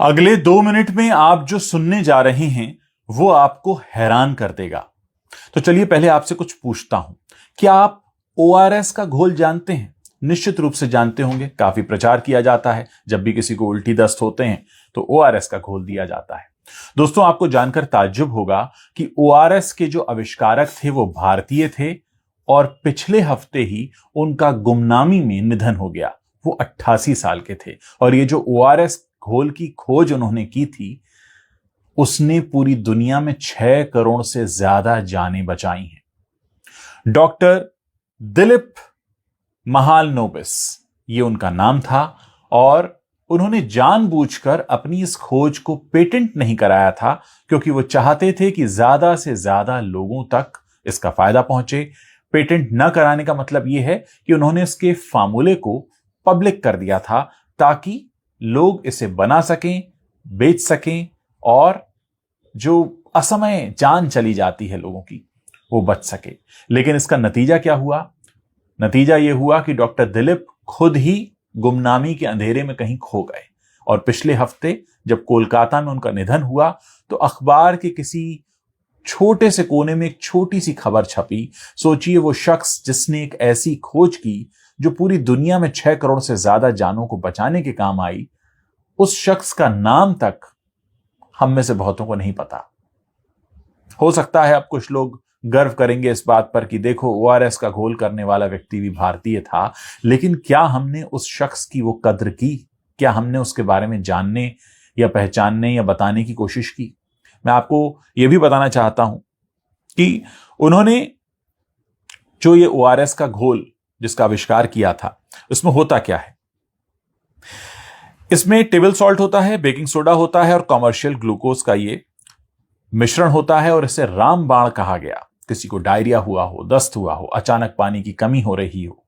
अगले 2 मिनट में आप जो सुनने जा रहे हैं वो आपको हैरान कर देगा। तो चलिए पहले आपसे कुछ पूछता हूं, क्या आप ओआरएस का घोल जानते हैं? निश्चित रूप से जानते होंगे, काफी प्रचार किया जाता है। जब भी किसी को उल्टी दस्त होते हैं तो ओआरएस का घोल दिया जाता है। दोस्तों, आपको जानकर ताज्जुब होगा कि ओआरएस के जो आविष्कारक थे वो भारतीय थे और पिछले हफ्ते ही उनका गुमनामी में निधन हो गया। वो 88 साल के थे और ये जो ओआरएस घोल की खोज उन्होंने की थी उसने पूरी दुनिया में 6 करोड़ से ज्यादा जानें बचाई हैं। डॉक्टर दिलीप महालनोबिस ये उनका नाम था और उन्होंने जानबूझकर अपनी इस खोज को पेटेंट नहीं कराया था क्योंकि वो चाहते थे कि ज्यादा से ज्यादा लोगों तक इसका फायदा पहुंचे। पेटेंट न कराने का मतलब यह है कि उन्होंने इसके फार्मूले को पब्लिक कर दिया था ताकि लोग इसे बना सकें, बेच सकें और जो असमय जान चली जाती है लोगों की वो बच सके। लेकिन इसका नतीजा क्या हुआ? नतीजा यह हुआ कि डॉक्टर दिलीप खुद ही गुमनामी के अंधेरे में कहीं खो गए और पिछले हफ्ते जब कोलकाता में उनका निधन हुआ तो अखबार के किसी छोटे से कोने में एक छोटी सी खबर छपी। सोचिए, वो शख्स जिसने एक ऐसी खोज की जो पूरी दुनिया में 6 करोड़ से ज्यादा जानों को बचाने के काम आई, उस शख्स का नाम तक हम में से बहुतों को नहीं पता। हो सकता है अब कुछ लोग गर्व करेंगे इस बात पर कि देखो, ओआरएस का घोल करने वाला व्यक्ति भी भारतीय था। लेकिन क्या हमने उस शख्स की वो कद्र की? क्या हमने उसके बारे में जानने या पहचानने या बताने की कोशिश की? मैं आपको यह भी बताना चाहता हूं कि उन्होंने जो ये ओआरएस का घोल जिसका आविष्कार किया था उसमें होता क्या है। इसमें टेबल सॉल्ट होता है, बेकिंग सोडा होता है और कमर्शियल ग्लूकोज का ये मिश्रण होता है और इसे रामबाण कहा गया। किसी को डायरिया हुआ हो, दस्त हुआ हो, अचानक पानी की कमी हो रही हो,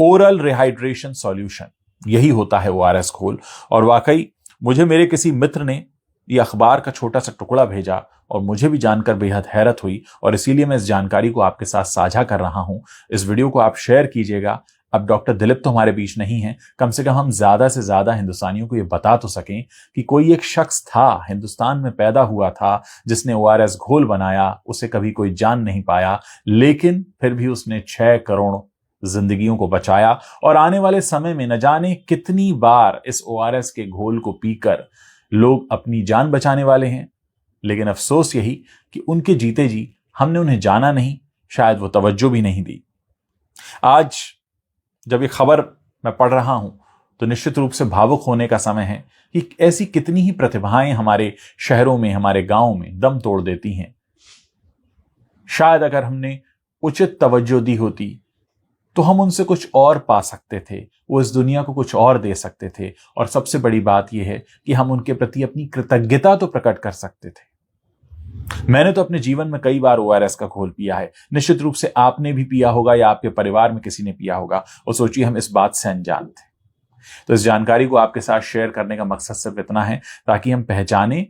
ओरल रिहाइड्रेशन सॉल्यूशन, यही होता है ओआरएस घोल। और वाकई मुझे मेरे किसी मित्र ने यह अखबार का छोटा सा टुकड़ा भेजा और मुझे भी जानकर बेहद हैरत हुई और इसीलिए मैं इस जानकारी को आपके साथ साझा कर रहा हूं। इस वीडियो को आप शेयर कीजिएगा। अब डॉक्टर दिलीप तो हमारे बीच नहीं है, कम से कम हम ज्यादा से ज्यादा हिंदुस्तानियों को यह बता तो सकें कि कोई एक शख्स था, हिंदुस्तान में पैदा हुआ था, जिसने ओआरएस घोल बनाया। उसे कभी कोई जान नहीं पाया, लेकिन फिर भी उसने 6 करोड़ जिंदगियों को बचाया और आने वाले समय में न जाने कितनी बार इस ओआरएस के घोल को पीकर लोग अपनी जान बचाने वाले हैं। लेकिन अफसोस यही कि उनके जीते जी हमने उन्हें जाना नहीं, शायद वो तवज्जो भी नहीं दी। आज जब ये खबर मैं पढ़ रहा हूं तो निश्चित रूप से भावुक होने का समय है कि ऐसी कितनी ही प्रतिभाएं हमारे शहरों में, हमारे गांवों में दम तोड़ देती हैं। शायद अगर हमने उचित तवज्जो दी होती तो हम उनसे कुछ और पा सकते थे, वो इस दुनिया को कुछ और दे सकते थे और सबसे बड़ी बात यह है कि हम उनके प्रति अपनी कृतज्ञता तो प्रकट कर सकते थे। मैंने तो अपने जीवन में कई बार ओआरएस का घोल पिया है, निश्चित रूप से आपने भी पिया होगा या आपके परिवार में किसी ने पिया होगा। और सोचिए, हम इस बात से अनजान थे। तो इस जानकारी को आपके साथ शेयर करने का मकसद सिर्फ इतना है ताकि हम पहचाने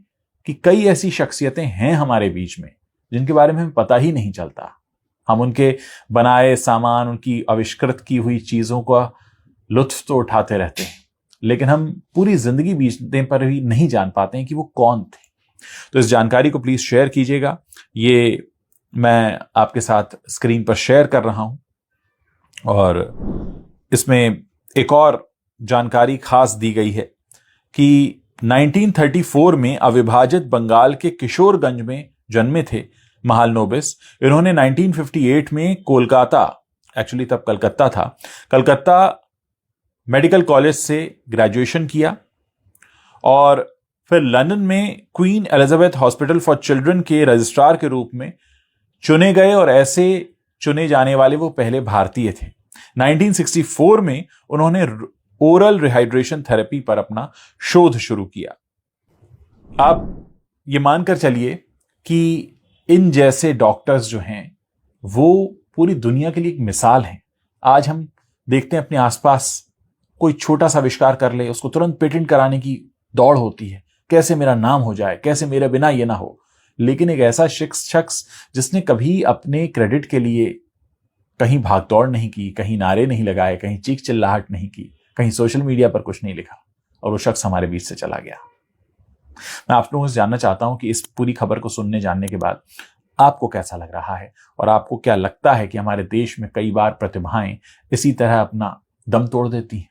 कि कई ऐसी शख्सियतें हैं हमारे बीच में जिनके बारे में हमें पता ही नहीं चलता। हम उनके बनाए सामान, उनकी आविष्कृत की हुई चीजों का लुत्फ तो उठाते रहते हैं, लेकिन हम पूरी जिंदगी बीतने पर भी नहीं जान पाते हैं कि वो कौन थे। तो इस जानकारी को प्लीज शेयर कीजिएगा। ये मैं आपके साथ स्क्रीन पर शेयर कर रहा हूं और इसमें एक और जानकारी खास दी गई है कि 1934 में अविभाजित बंगाल के किशोरगंज में जन्मे थे महालनोबिस। इन्होंने 1958 में कोलकाता, एक्चुअली तब कलकत्ता था, कलकत्ता मेडिकल कॉलेज से ग्रेजुएशन किया और फिर लंदन में queen Elizabeth hospital for children के रजिस्ट्रार के रूप में चुने गए और ऐसे चुने जाने वाले वो पहले भारतीय थे। 1964 में उन्होंने ओरल रिहाइड्रेशन थेरेपी पर अपना शोध शुरू किया। आप ये मानकर चलिए कि इन जैसे डॉक्टर्स जो हैं वो पूरी दुनिया के लिए एक मिसाल हैं। आज हम देखते हैं अपने आसपास कोई छोटा सा आविष्कार कर ले, उसको तुरंत पेटेंट कराने की दौड़ होती है, कैसे मेरा नाम हो जाए, कैसे मेरे बिना ये ना हो। लेकिन एक ऐसा शख्स जिसने कभी अपने क्रेडिट के लिए कहीं भागदौड़ नहीं की, कहीं नारे नहीं लगाए, कहीं चीख चिल्लाहट नहीं की, कहीं सोशल मीडिया पर कुछ नहीं लिखा, और वो शख्स हमारे बीच से चला गया। मैं आप लोगों से जानना चाहता हूं कि इस पूरी खबर को सुनने जानने के बाद आपको कैसा लग रहा है, और आपको क्या लगता है कि हमारे देश में कई बार प्रतिभाएं इसी तरह अपना दम तोड़ देती हैं।